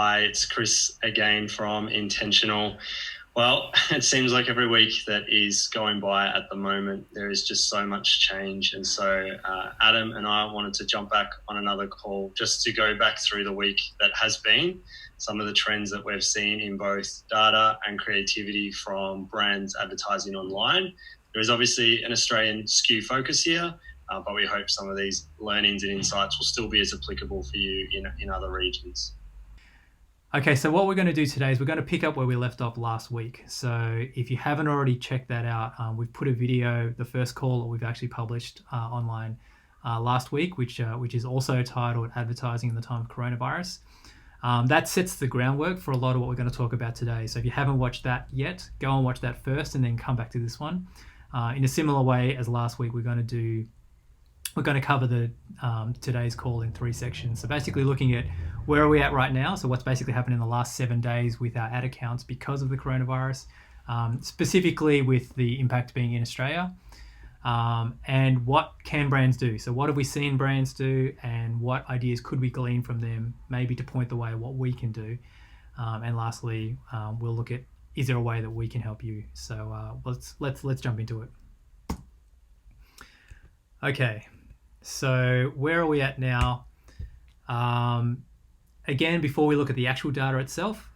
Hi, it's Chris again from Intentional. Well, it seems like every week that is going by at the moment, there is just so much change. And so Adam and I wanted to jump back on another call just to go back through the week that has been, some of the trends that we've seen in both data and creativity from brands advertising online. There is obviously an Australian SKU focus here, but we hope some of these learnings and insights will still be as applicable for you in other regions. Okay, so what we're going to do today is we're going to pick up where we left off last week. So if you haven't already checked that out, we've put a video, the first call that we've actually published online last week, which is also titled Advertising in the Time of Coronavirus. That sets the groundwork for a lot of what we're going to talk about today. So if you haven't watched that yet, go and watch that first and then come back to this one. In a similar way as last week, we're going to cover the today's call in 3 sections. So basically looking at where are we at right now, so what's basically happened in the last 7 days with our ad accounts because of the coronavirus, specifically with the impact being in Australia, and what can brands do. So what have we seen brands do and what ideas could we glean from them, maybe to point the way of what we can do. And lastly, we'll look at, is there a way that we can help you? So let's jump into it. Okay. So where are we at now? Again, before we look at the actual data itself,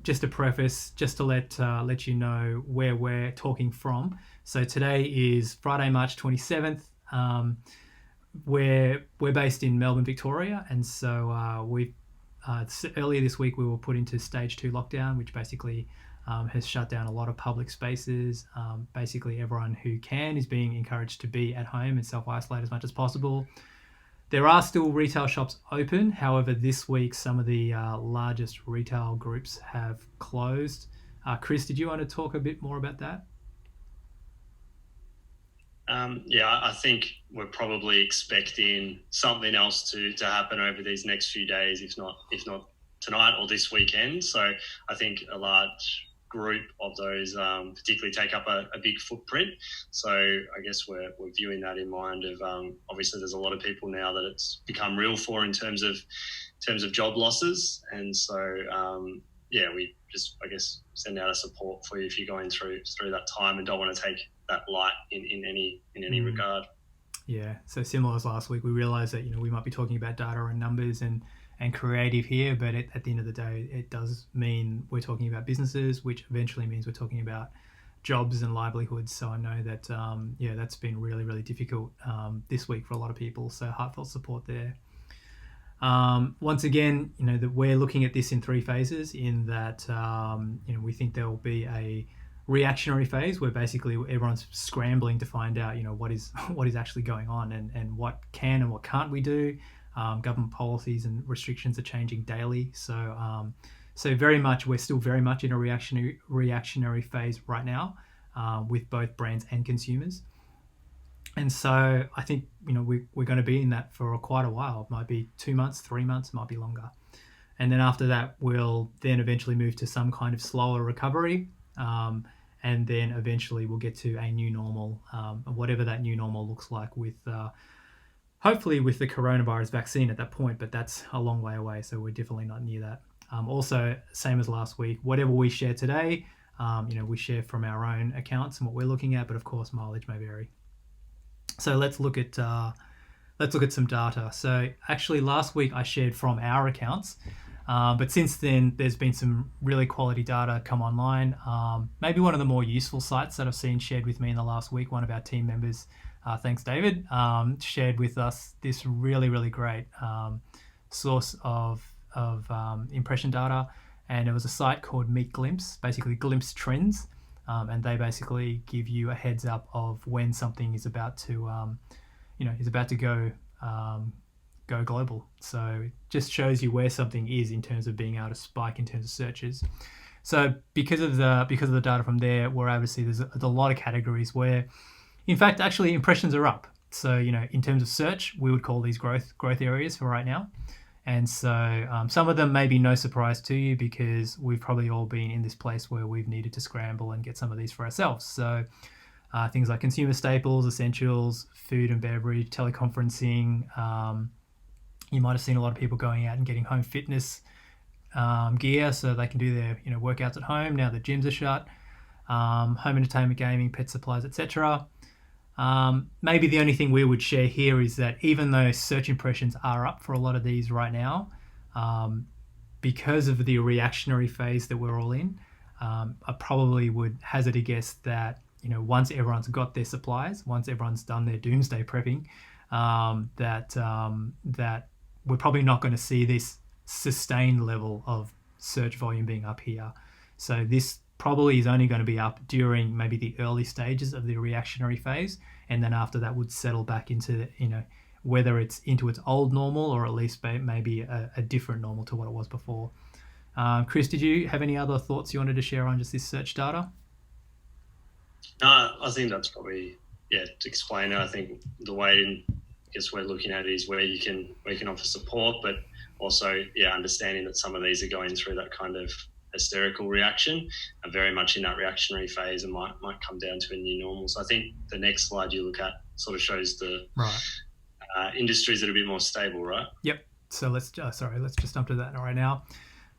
just a preface, just to let you know where we're talking from. So today is Friday, March 27th. We're based in Melbourne, Victoria, and so earlier this week we were put into stage 2 lockdown, which basically has shut down a lot of public spaces. Basically everyone who can is being encouraged to be at home and self-isolate as much as possible. There are still retail shops open. However, this week some of the largest retail groups have closed. Chris, did you want to talk a bit more about that? I think we're probably expecting something else to happen over these next few days, if not tonight or this weekend. So I think a large group of those particularly take up a big footprint. So I guess we're viewing that in mind of obviously there's a lot of people now that it's become real for in terms of job losses, and so we just, I guess, send out a support for you if you're going through that time and don't want to take that light in any regard. Yeah, so similar as last week, we realised that we might be talking about data and numbers and creative here, but at the end of the day, it does mean we're talking about businesses, which eventually means we're talking about jobs and livelihoods. So I know that that's been really, really difficult this week for a lot of people. So heartfelt support there. Once again, that we're looking at this in 3 phases. In that, we think there will be a reactionary phase where basically everyone's scrambling to find out, what is actually going on and what can and what can't we do. Government policies and restrictions are changing daily. So very much, we're still very much in a reactionary phase right now with both brands and consumers. And so I think, we're going to be in that for quite a while. It might be 2 months, 3 months, might be longer. And then after that, we'll then eventually move to some kind of slower recovery. And then eventually we'll get to a new normal, whatever that new normal looks like with hopefully with the coronavirus vaccine at that point, but that's a long way away. So we're definitely not near that. Also, same as last week, whatever we share today, we share from our own accounts and what we're looking at, but of course mileage may vary. So let's look at some data. So actually last week I shared from our accounts, but since then there's been some really quality data come online. Maybe one of the more useful sites that I've seen shared with me in the last week, one of our team members, thanks David, shared with us this really, really great source of impression data, and it was a site called Meet Glimpse, basically Glimpse Trends, and they basically give you a heads up of when something is about to go global. So it just shows you where something is in terms of being able to spike in terms of searches. So because of the data from there, we're able to see there's a lot of categories where, in fact, actually impressions are up. So, in terms of search, we would call these growth areas for right now. And so some of them may be no surprise to you because we've probably all been in this place where we've needed to scramble and get some of these for ourselves. So things like consumer staples, essentials, food and beverage, teleconferencing. You might have seen a lot of people going out and getting home fitness gear so they can do their workouts at home now the gyms are shut. Home entertainment, gaming, pet supplies, etc. Maybe the only thing we would share here is that even though search impressions are up for a lot of these right now, because of the reactionary phase that we're all in, I probably would hazard a guess that once everyone's got their supplies, once everyone's done their doomsday prepping, that we're probably not going to see this sustained level of search volume being up here. So this probably is only going to be up during maybe the early stages of the reactionary phase, and then after that would settle back into whether it's into its old normal or at least maybe a different normal to what it was before. Chris, did you have any other thoughts you wanted to share on just this search data? No, I think that's probably to explain it. I think the way I guess we're looking at it is where you can offer support, but also understanding that some of these are going through that kind of hysterical reaction, are very much in that reactionary phase, and might come down to a new normal. So I think the next slide you look at sort of shows the industries that are a bit more stable, right? Yep. So let's just jump to that right now.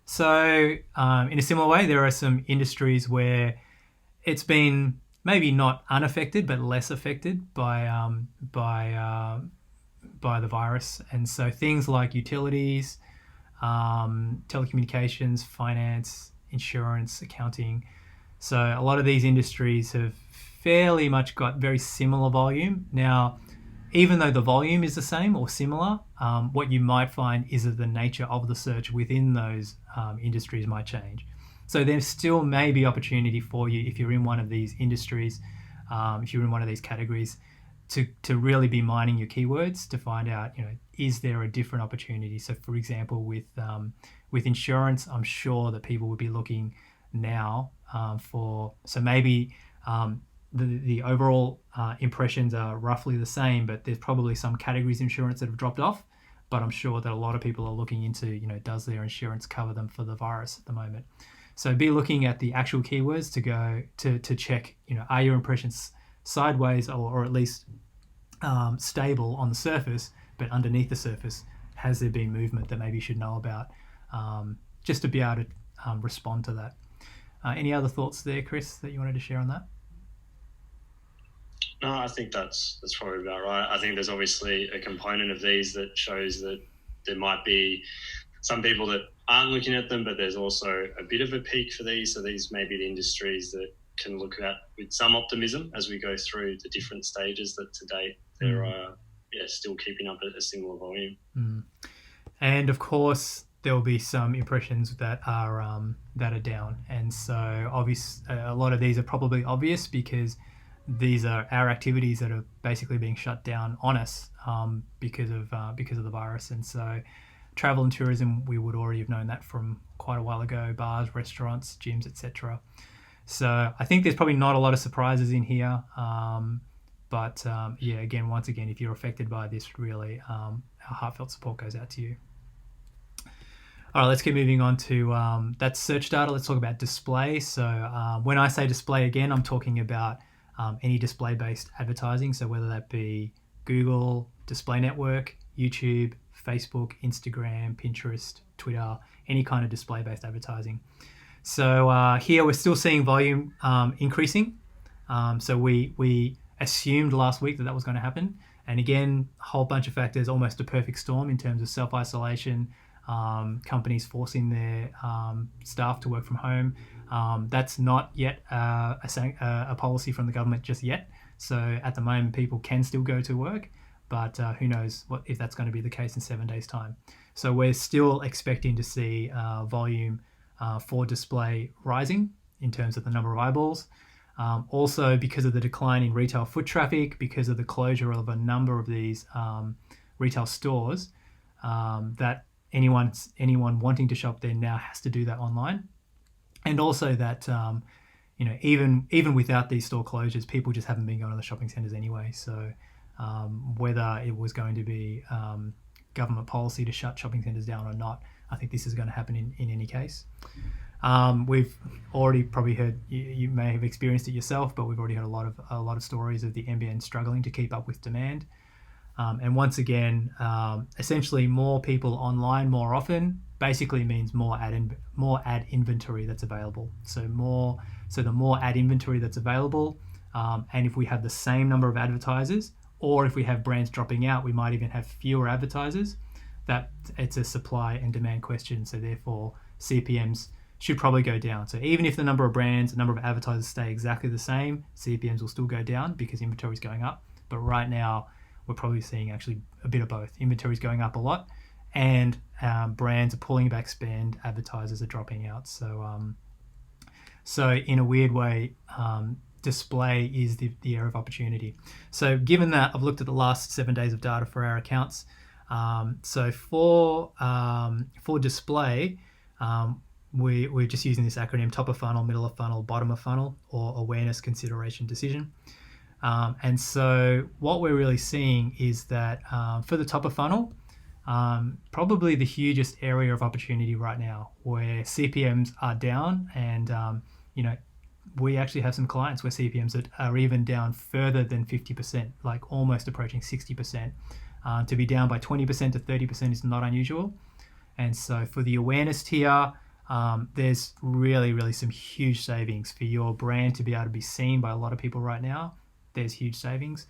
So in a similar way, there are some industries where it's been maybe not unaffected, but less affected by the virus. And so things like utilities, telecommunications, finance, insurance, accounting. So a lot of these industries have fairly much got very similar volume. Now, even though the volume is the same or similar, what you might find is that the nature of the search within those industries might change. So there still may be opportunity for you if you're in one of these industries, if you're in one of these categories, to really be mining your keywords to find out, is there a different opportunity? So for example, with insurance, I'm sure that people would be looking now so maybe the overall impressions are roughly the same, but there's probably some categories of insurance that have dropped off. But I'm sure that a lot of people are looking into, does their insurance cover them for the virus at the moment? So be looking at the actual keywords to go to check, are your impressions sideways or at least stable on the surface, but underneath the surface, has there been movement that maybe you should know about, just to be able to respond to that. Any other thoughts there, Chris, that you wanted to share on that? No, I think that's probably about right. I think there's obviously a component of these that shows that there might be some people that aren't looking at them, but there's also a bit of a peak for these. So these may be the industries that can look at with some optimism as we go through the different stages that to date they're still keeping up at a similar volume. And of course, there will be some impressions that are down, and so a lot of these are probably obvious because these are our activities that are basically being shut down on us because of the virus. And so travel and tourism, we would already have known that from quite a while ago, bars, restaurants, gyms, etc. So I think there's probably not a lot of surprises in here. But once again, if you're affected by this, really, our heartfelt support goes out to you. All right, let's keep moving on to that search data. Let's talk about display. So when I say display, again, I'm talking about any display-based advertising. So whether that be Google, Display Network, YouTube, Facebook, Instagram, Pinterest, Twitter, any kind of display-based advertising. So here we're still seeing volume increasing. So we assumed last week that was going to happen. And again, a whole bunch of factors, almost a perfect storm in terms of self-isolation, companies forcing their staff to work from home. That's not yet a policy from the government just yet. So at the moment, people can still go to work, but who knows if that's going to be the case in 7 days' time. So we're still expecting to see volume for display rising in terms of the number of eyeballs. Also, because of the decline in retail foot traffic, because of the closure of a number of these retail stores, that anyone wanting to shop there now has to do that online. And also that, even without these store closures, people just haven't been going to the shopping centres anyway. So whether it was going to be government policy to shut shopping centres down or not, I think this is going to happen in any case. We've already probably heard, you may have experienced it yourself, but we've already heard a lot of stories of the NBN struggling to keep up with demand. And once again, essentially more people online more often basically means more ad inventory that's available. So the more ad inventory that's available, and if we have the same number of advertisers, or if we have brands dropping out, we might even have fewer advertisers. That it's a supply and demand question. So therefore, CPMs should probably go down. So even if the number of brands, the number of advertisers stay exactly the same, CPMs will still go down because inventory is going up. But right now, we're probably seeing actually a bit of both. Inventory is going up a lot, and brands are pulling back spend, advertisers are dropping out. So in a weird way, display is the area of opportunity. So given that, I've looked at the last 7 days of data for our accounts. So for display, we're just using this acronym: top of funnel, middle of funnel, bottom of funnel, or awareness, consideration, decision. And so what we're really seeing is that for the top of funnel, probably the hugest area of opportunity right now, where CPMs are down, and we actually have some clients where CPMs are even down further than 50%, like almost approaching 60%. To be down by 20% to 30% is not unusual. And so for the awareness tier, there's really some huge savings for your brand to be able to be seen by a lot of people right now. There's huge savings.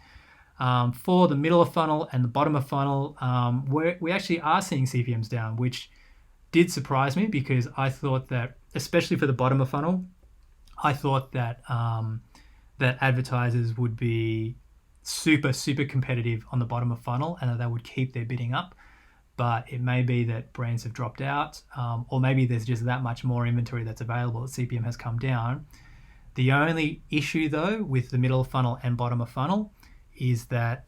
For the middle of funnel and the bottom of funnel, we actually are seeing CPMs down, which did surprise me, because I thought that, especially for the bottom of funnel, I thought that that advertisers would be super competitive on the bottom of funnel and that they would keep their bidding up. But it may be that brands have dropped out, or maybe there's just that much more inventory that's available that CPM has come down. The only issue, though, with the middle of funnel and bottom of funnel is that,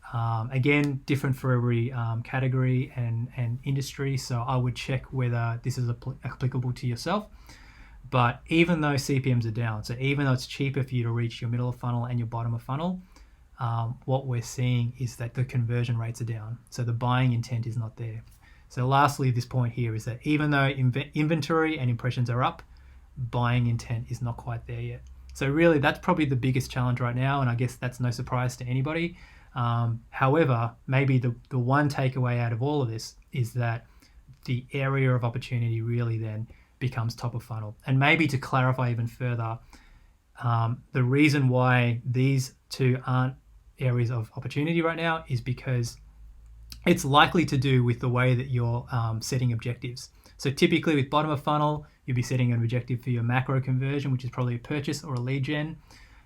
again, different for every category and industry. So I would check whether this is applicable to yourself. But even though CPMs are down, so even though it's cheaper for you to reach your middle of funnel and your bottom of funnel, what we're seeing is that the conversion rates are down. So the buying intent is not there. So lastly, this point here is that even though inventory and impressions are up, buying intent is not quite there yet. So really, that's probably the biggest challenge right now, and I guess that's no surprise to anybody. However, maybe the one takeaway out of all of this is that the area of opportunity really then becomes top of funnel. And maybe to clarify even further, the reason why these two aren't areas of opportunity right now is because it's likely to do with the way that you're setting objectives. So typically with bottom of funnel, you'll be setting an objective for your macro conversion, which is probably a purchase or a lead gen.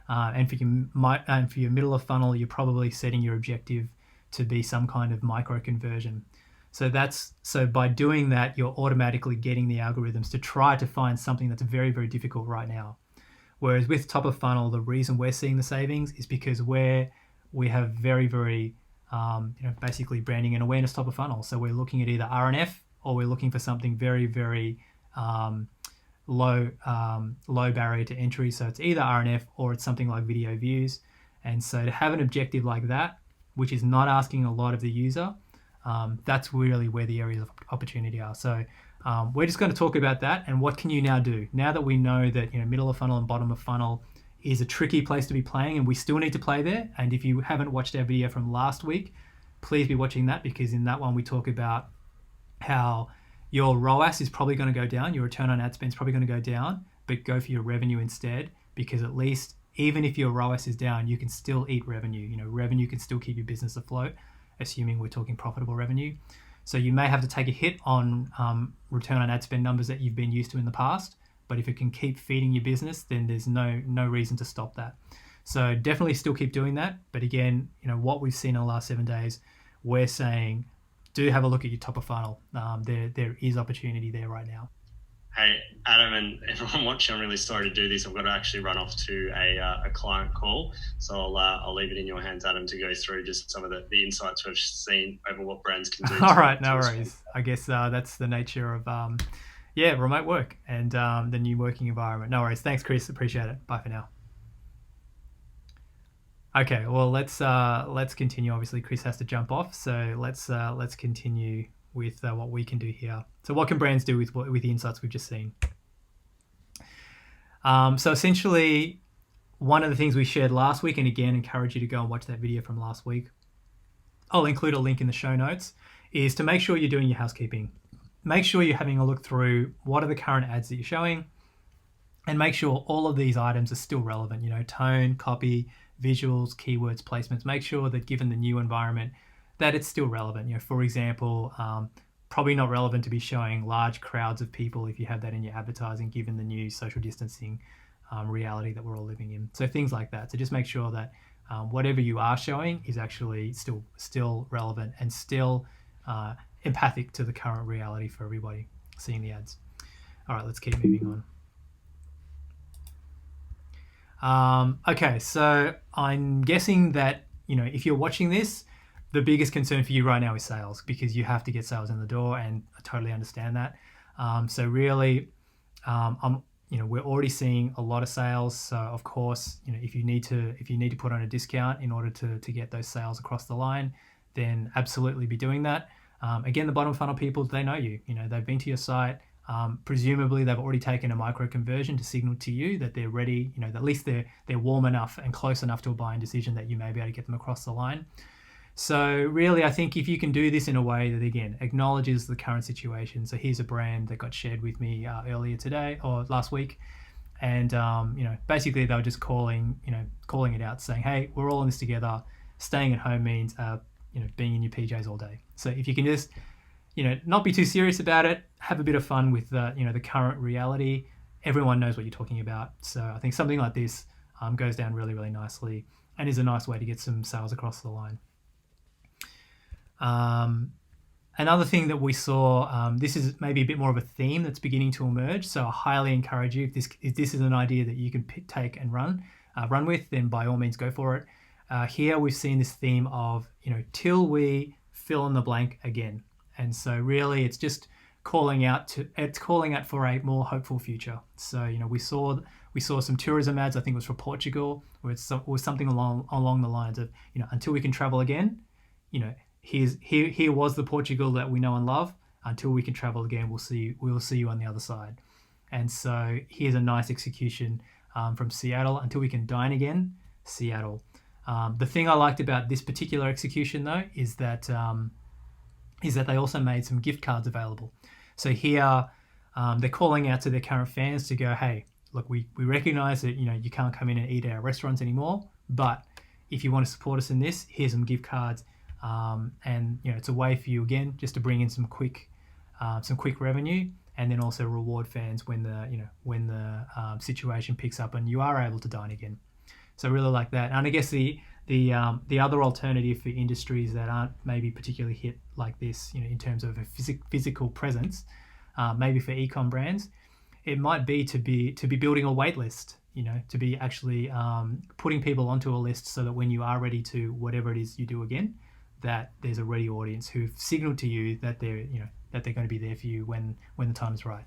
And for your middle of funnel, you're probably setting your objective to be some kind of micro conversion. So by doing that, you're automatically getting the algorithms to try to find something that's very difficult right now. Whereas with top of funnel, the reason we're seeing the savings is because we have very basically branding and awareness top of funnel. So we're looking at either RNF, or we're looking for something very low barrier to entry. So it's either RNF or it's something like video views. And so to have an objective like that, which is not asking a lot of the user, that's really where the areas of opportunity are. So we're just going to talk about that, and what can you now do now that we know that middle of funnel and bottom of funnel is a tricky place to be playing, and we still need to play there. And if you haven't watched our video from last week, please be watching that, because in that one we talk about how your ROAS is probably going to go down, your return on ad spend is probably going to go down, but go for your revenue instead, because at least even if your ROAS is down, you can still eat revenue. Revenue can still keep your business afloat, assuming we're talking profitable revenue. So you may have to take a hit on return on ad spend numbers that you've been used to in the past, but if it can keep feeding your business, then there's no reason to stop that. So definitely still keep doing that. But again, what we've seen in the last 7 days, we're saying do have a look at your top of funnel. There is opportunity there right now. Hey, Adam and everyone watching, I'm really sorry to do this. I've got to actually run off to a client call. So I'll leave it in your hands, Adam, to go through just some of the insights we've seen over what brands can do. All right, no worries. I guess that's the nature of remote work and the new working environment. No worries. Thanks, Chris. Appreciate it. Bye for now. Okay, well let's continue. Obviously, Chris has to jump off, so let's continue with what we can do here. So what can brands do with the insights we've just seen? So essentially, one of the things we shared last week, and again, encourage you to go and watch that video from last week, I'll include a link in the show notes, is to make sure you're doing your housekeeping. Make sure you're having a look through what are the current ads that you're showing, and make sure all of these items are still relevant, tone, copy, visuals, keywords, placements. Make sure that given the new environment, that it's still relevant. For example, probably not relevant to be showing large crowds of people if you have that in your advertising, given the new social distancing reality that we're all living in. So things like that. So just make sure that whatever you are showing is actually still relevant and still empathic to the current reality for everybody seeing the ads. All right, let's keep moving on. Okay, so I'm guessing that, if you're watching this, the biggest concern for you right now is sales, because you have to get sales in the door, and I totally understand that. So really, we're already seeing a lot of sales. So of course, if you need to put on a discount in order to get those sales across the line, then absolutely be doing that. Again, the bottom funnel people, they know you. They've been to your site. Presumably they've already taken a micro conversion to signal to you that they're ready, that at least they're warm enough and close enough to a buying decision that you may be able to get them across the line. So really, I think if you can do this in a way that, again, acknowledges the current situation. So here's a brand that got shared with me earlier today or last week. And, basically they were just calling it out, saying, hey, we're all in this together. Staying at home means, being in your PJs all day. So if you can just, not be too serious about it, have a bit of fun with the current reality. Everyone knows what you're talking about. So I think something like this goes down really, really nicely and is a nice way to get some sales across the line. Another thing that we saw, this is maybe a bit more of a theme that's beginning to emerge. So I highly encourage you, if this is an idea that you can take and run with, then by all means go for it. Here we've seen this theme of, till we fill in the blank again. And so really it's just calling out for a more hopeful future. So, we saw some tourism ads, I think it was for Portugal, where it was something along the lines of, until we can travel again, here was the Portugal that we know and love. Until we can travel again, we'll see you on the other side. And so here's a nice execution from Seattle. Until we can dine again, Seattle. The thing I liked about this particular execution, though, is that they also made some gift cards available. So here they're calling out to their current fans to go, hey, look, we recognize that you can't come in and eat at our restaurants anymore, but if you want to support us in this, here's some gift cards. And it's a way for you, again, just to bring in some quick revenue, and then also reward fans when the situation picks up and you are able to dine again. So I really like that. And I guess the other alternative for industries that aren't maybe particularly hit like this, in terms of a physical presence, maybe for e-com brands, it might be to be building a wait list. To be actually putting people onto a list so that when you are ready to whatever it is you do again, that there's a ready audience who've signaled to you that they're going to be there for you when the time is right.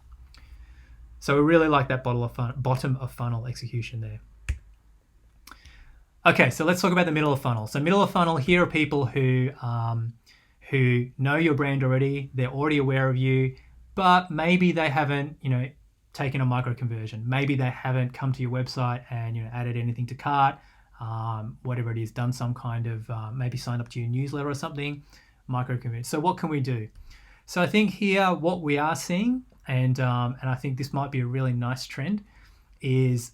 So we really like that bottom of funnel execution there. Okay, so let's talk about the middle of funnel. So middle of funnel, here are people who know your brand already. They're already aware of you, but maybe they haven't taken a micro conversion. Maybe they haven't come to your website and added anything to cart. Whatever it is, done some kind of maybe signed up to your newsletter or something, micro conversion. So what can we do? So I think here what we are seeing, and I think this might be a really nice trend, is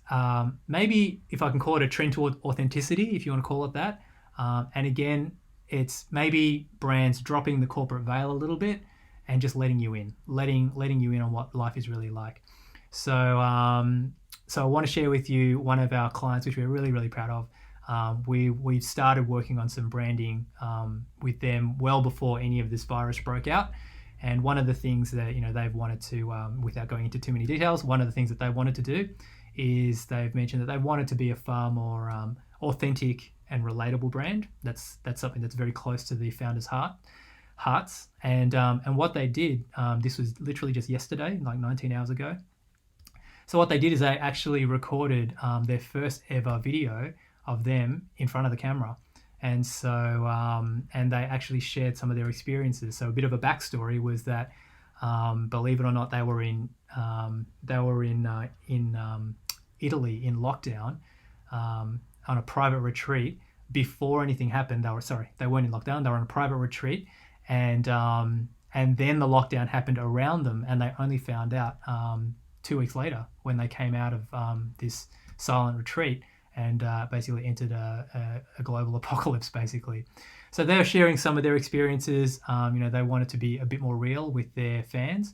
maybe, if I can call it, a trend toward authenticity, if you want to call it that. And again, it's maybe brands dropping the corporate veil a little bit and just letting you in on what life is really like. So I want to share with you one of our clients, which we're really, really proud of. We've started working on some branding with them well before any of this virus broke out. And one of the things that they've wanted to, without going into too many details, one of the things that they wanted to do is they've mentioned that they wanted to be a far more authentic and relatable brand. That's something that's very close to the founders' hearts. And what they did, this was literally just yesterday, like 19 hours ago. So what they did is they actually recorded their first ever video of them in front of the camera. And so, and they actually shared some of their experiences. So a bit of a backstory was that, believe it or not, they were in Italy in lockdown on a private retreat before anything happened, they weren't in lockdown. They were on a private retreat, and then the lockdown happened around them, and they only found out 2 weeks later when they came out of this silent retreat and basically entered a global apocalypse, basically. So they're sharing some of their experiences. They wanted to be a bit more real with their fans,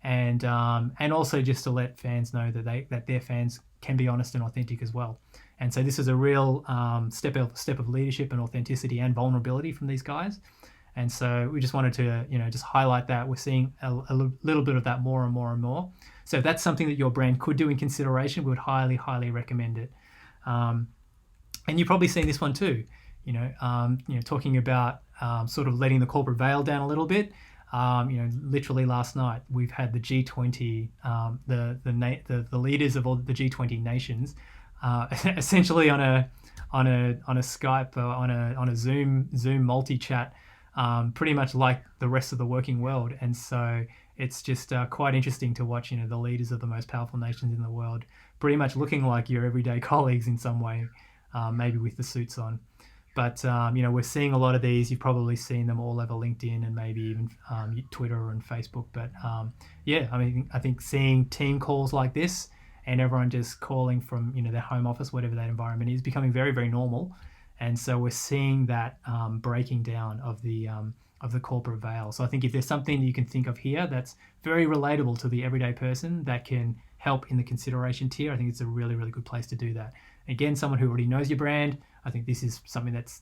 and also just to let fans know that their fans can be honest and authentic as well. And so this is a real step of leadership and authenticity and vulnerability from these guys. And so we just wanted to, just highlight that. We're seeing a little bit of that more and more and more. So if that's something that your brand could do in consideration, we would highly, highly recommend it. And you've probably seen this one too, talking about sort of letting the corporate veil down a little bit. Literally last night we've had the G20, the leaders of all the G20 nations, essentially on a Skype or on a Zoom multi-chat. Pretty much like the rest of the working world. And so it's just quite interesting to watch, the leaders of the most powerful nations in the world pretty much looking like your everyday colleagues in some way, maybe with the suits on. But, we're seeing a lot of these. You've probably seen them all over LinkedIn and maybe even Twitter and Facebook. But, I think seeing team calls like this and everyone just calling from, their home office, whatever that environment is, becoming very, very normal. And so we're seeing that breaking down of the corporate veil. So I think if there's something you can think of here that's very relatable to the everyday person that can help in the consideration tier, I think it's a really, really good place to do that. Again, someone who already knows your brand, I think this is something that's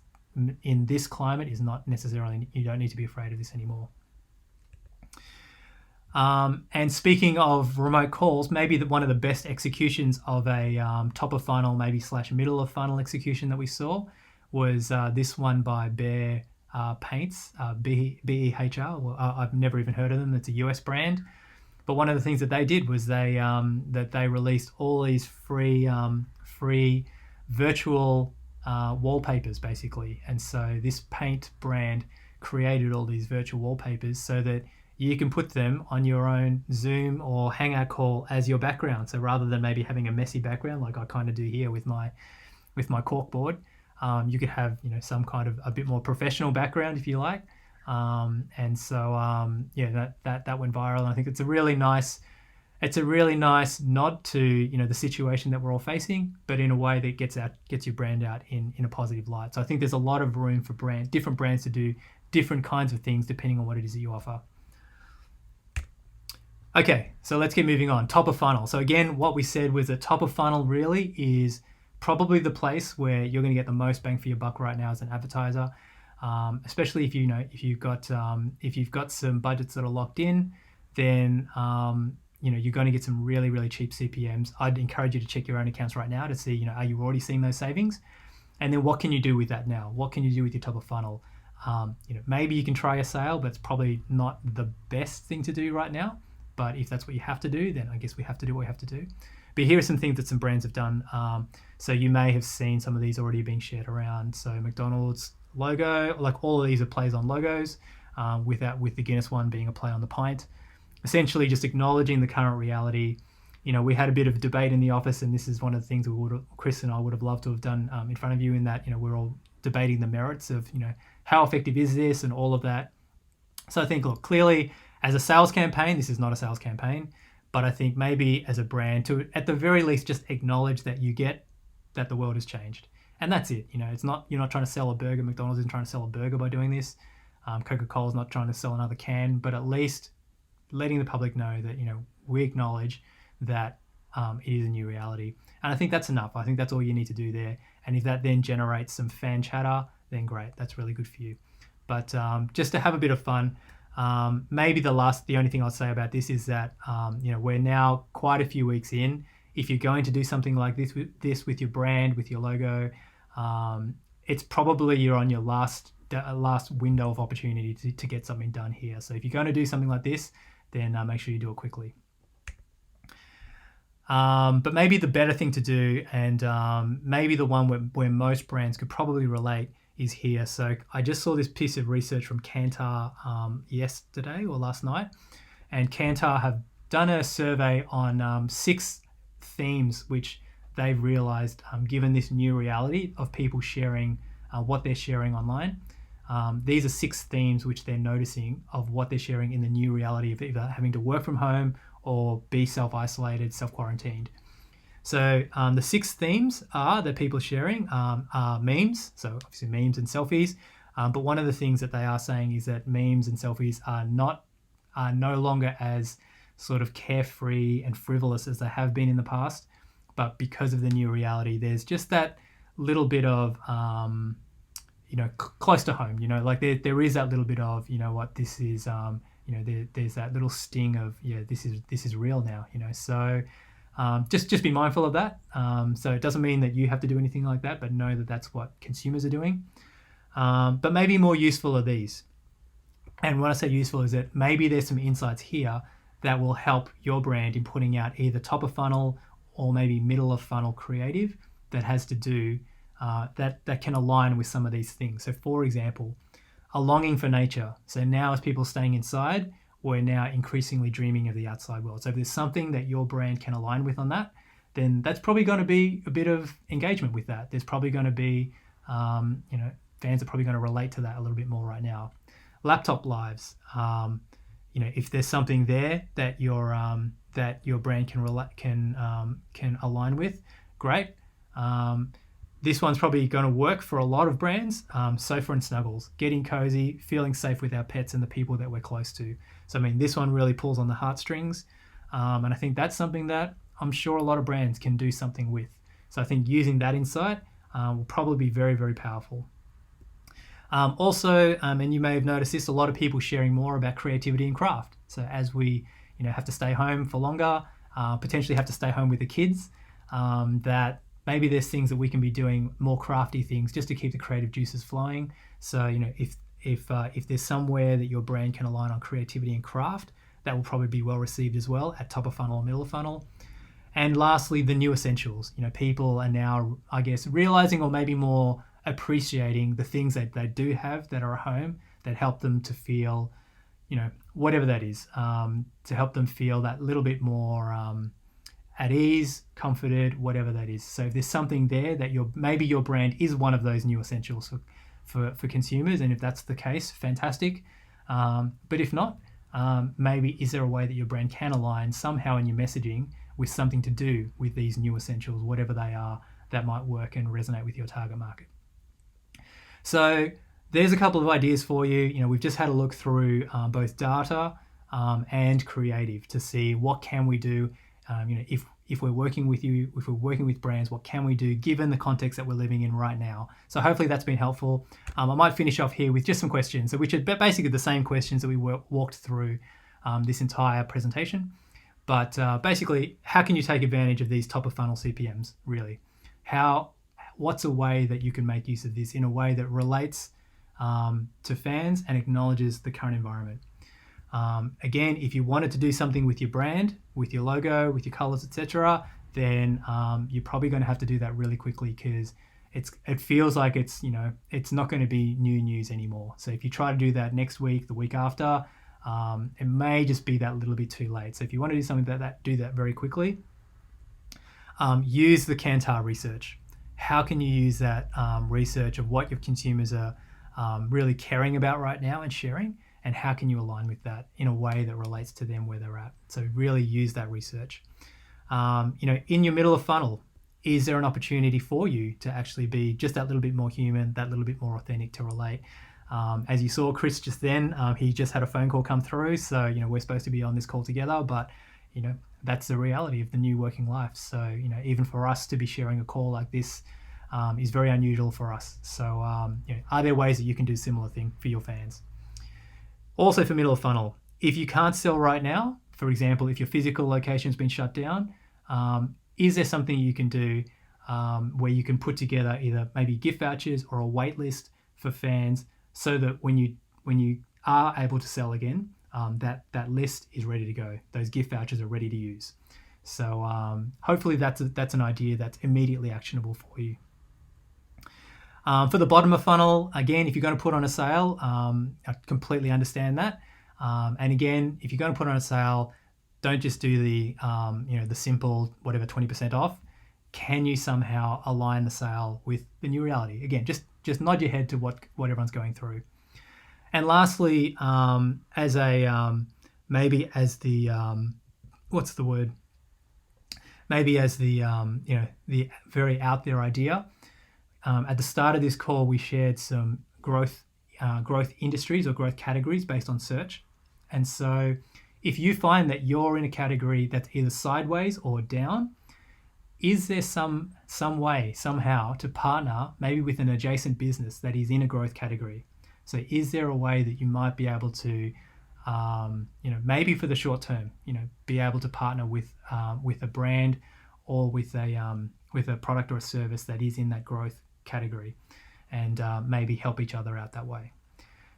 in this climate is not necessarily, you don't need to be afraid of this anymore. And speaking of remote calls, maybe one of the best executions of a top of funnel, maybe / middle of funnel execution that we saw was this one by Behr Paints, BEHR. Well, I've never even heard of them. It's a US brand. But one of the things that they did was they released all these free virtual wallpapers, basically. And so this paint brand created all these virtual wallpapers so that you can put them on your own Zoom or Hangout call as your background. So rather than maybe having a messy background like I kind of do here with my corkboard, you could have some kind of a bit more professional background if you like. And so that went viral. And I think it's a really nice nod to the situation that we're all facing, but in a way that gets your brand out in a positive light. So I think there's a lot of room for different brands to do different kinds of things depending on what it is that you offer. Okay, so let's keep moving on. Top of funnel. So again, what we said was that top of funnel really is probably the place where you're going to get the most bang for your buck right now as an advertiser, especially if you've got some budgets that are locked in, then you're going to get some really, really cheap CPMs. I'd encourage you to check your own accounts right now to see, are you already seeing those savings? And then what can you do with that now? What can you do with your top of funnel? Maybe you can try a sale, but it's probably not the best thing to do right now. But if that's what you have to do, then I guess we have to do what we have to do. But here are some things that some brands have done. So you may have seen some of these already being shared around. So McDonald's logo, like all of these are plays on logos, with the Guinness one being a play on the pint. Essentially just acknowledging the current reality. We had a bit of debate in the office, and this is one of the things Chris and I would have loved to have done in front of you, in that, we're all debating the merits of, how effective is this and all of that. So I think, look, clearly as a sales campaign, this is not a sales campaign, but I think maybe as a brand to, at the very least, just acknowledge that you get that the world has changed. And that's it. It's not, you're not trying to sell a burger. McDonald's isn't trying to sell a burger by doing this. Coca-Cola's not trying to sell another can, but at least letting the public know that, we acknowledge that it is a new reality. And I think that's enough. I think that's all you need to do there. And if that then generates some fan chatter, then great. That's really good for you. But just to have a bit of fun, maybe the only thing I'll say about this is that, we're now quite a few weeks in. If you're going to do something like this with your brand, with your logo, it's probably you're on your last window of opportunity to get something done here. So if you're going to do something like this, then make sure you do it quickly. But maybe the better thing to do, and maybe the one where most brands could probably relate, is here. So I just saw this piece of research from Kantar yesterday or last night, and Kantar have done a survey on 6 themes which they've realized, given this new reality of people sharing what they're sharing online. These are 6 themes which they're noticing of what they're sharing in the new reality of either having to work from home or be self-isolated, self-quarantined. So the 6 themes that people are sharing are memes, so obviously memes and selfies. But one of the things that they are saying is that memes and selfies are no longer as sort of carefree and frivolous as they have been in the past. But because of the new reality, there's just that little bit of, close to home, like there is that little bit of, what this is, there's that little sting of, this is real now, so just be mindful of that. So it doesn't mean that you have to do anything like that, but know that that's what consumers are doing. But maybe more useful are these. And when I say useful is that maybe there's some insights here that will help your brand in putting out either top of funnel or maybe middle of funnel creative that has to do, that can align with some of these things. So for example, a longing for nature. So now as people are staying inside, we're now increasingly dreaming of the outside world. So if there's something that your brand can align with on that, then that's probably going to be a bit of engagement with that. There's probably going to be, fans are probably going to relate to that a little bit more right now. Laptop lives. If there's something there that your brand can align with, great. This one's probably going to work for a lot of brands. Sofa and snuggles, getting cozy, feeling safe with our pets and the people that we're close to. So this one really pulls on the heartstrings, and I think that's something that I'm sure a lot of brands can do something with. So I think using that insight will probably be very, very powerful. Also, and you may have noticed this, a lot of people sharing more about creativity and craft. So as we, have to stay home for longer, potentially have to stay home with the kids, that maybe there's things that we can be doing, more crafty things, just to keep the creative juices flowing. So, if there's somewhere that your brand can align on creativity and craft, that will probably be well received as well at top of funnel or middle of funnel. And lastly, the new essentials. People are now, I guess, realizing or maybe more appreciating the things that they do have that are at home that help them to feel, whatever that is, to help them feel that little bit more at ease, comforted, whatever that is. So if there's something there that maybe your brand is one of those new essentials for consumers, and if that's the case, fantastic. But if not, maybe is there a way that your brand can align somehow in your messaging with something to do with these new essentials, whatever they are, that might work and resonate with your target market. So there's a couple of ideas for you. We've just had a look through both data and creative to see what can we do. If we're working with you, if we're working with brands, what can we do given the context that we're living in right now? So hopefully that's been helpful. I might finish off here with just some questions, which are basically the same questions that we walked through this entire presentation. But basically, how can you take advantage of these top of funnel CPMs, really? What's a way that you can make use of this in a way that relates to fans and acknowledges the current environment? Again, if you wanted to do something with your brand, with your logo, with your colors, etc., then you're probably going to have to do that really quickly, because it feels like it's not going to be new news anymore. So if you try to do that next week, the week after, it may just be that little bit too late. So if you want to do something do that very quickly. Use the Kantar research. How can you use that research of what your consumers are really caring about right now and sharing? And how can you align with that in a way that relates to them where they're at? So really use that research. In your middle of funnel, is there an opportunity for you to actually be just that little bit more human, that little bit more authentic to relate? As you saw Chris just then, he just had a phone call come through. So, we're supposed to be on this call together, but, that's the reality of the new working life. So, even for us to be sharing a call like this is very unusual for us. So, are there ways that you can do a similar thing for your fans? Also for middle of funnel, if you can't sell right now, for example, if your physical location's been shut down, is there something you can do where you can put together either maybe gift vouchers or a wait list for fans, so that when you are able to sell again, that list is ready to go. Those gift vouchers are ready to use. So hopefully that's an idea that's immediately actionable for you. For the bottom of funnel, again, if you're going to put on a sale, I completely understand that. And again, if you're going to put on a sale, don't just do the simple whatever 20% off. Can you somehow align the sale with the new reality? Again, just just nod your head to what everyone's going through. And lastly, as a maybe as the what's the word? Maybe as the the very out there idea. At the start of this call, we shared some growth industries or growth categories based on search. And so if you find that you're in a category that's either sideways or down, is there some way, somehow, to partner maybe with an adjacent business that is in a growth category? So is there a way that you might be able to, maybe for the short term, be able to partner with a brand or with a product or a service that is in that growth category, and maybe help each other out that way.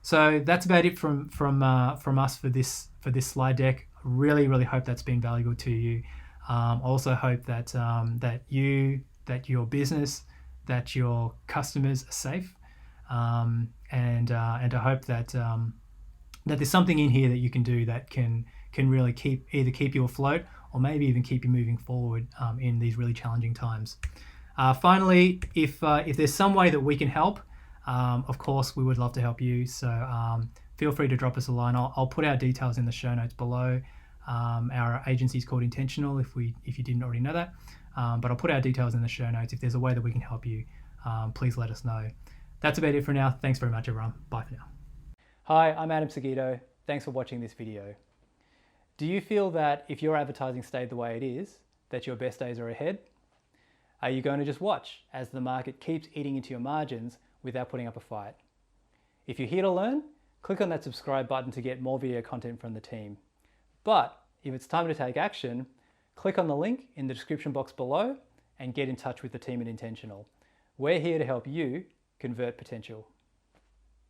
So that's about it from us for this slide deck. Really hope that's been valuable to you. Also hope that that your business, that your customers are safe, and I hope that that there's something in here that you can do that can really keep you afloat, or maybe even keep you moving forward in these really challenging times. Finally, if there's some way that we can help, of course we would love to help you. So feel free to drop us a line. I'll put our details in the show notes below. Our agency is called Intentional, if you didn't already know that. But I'll put our details in the show notes. If there's a way that we can help you, please let us know. That's about it for now. Thanks very much, everyone. Bye for now. Hi, I'm Adam Sugihto. Thanks for watching this video. Do you feel that if your advertising stayed the way it is, that your best days are ahead? Are you going to just watch as the market keeps eating into your margins without putting up a fight? If you're here to learn, click on that subscribe button to get more video content from the team. But if it's time to take action, click on the link in the description box below and get in touch with the team at Intentional. We're here to help you convert potential.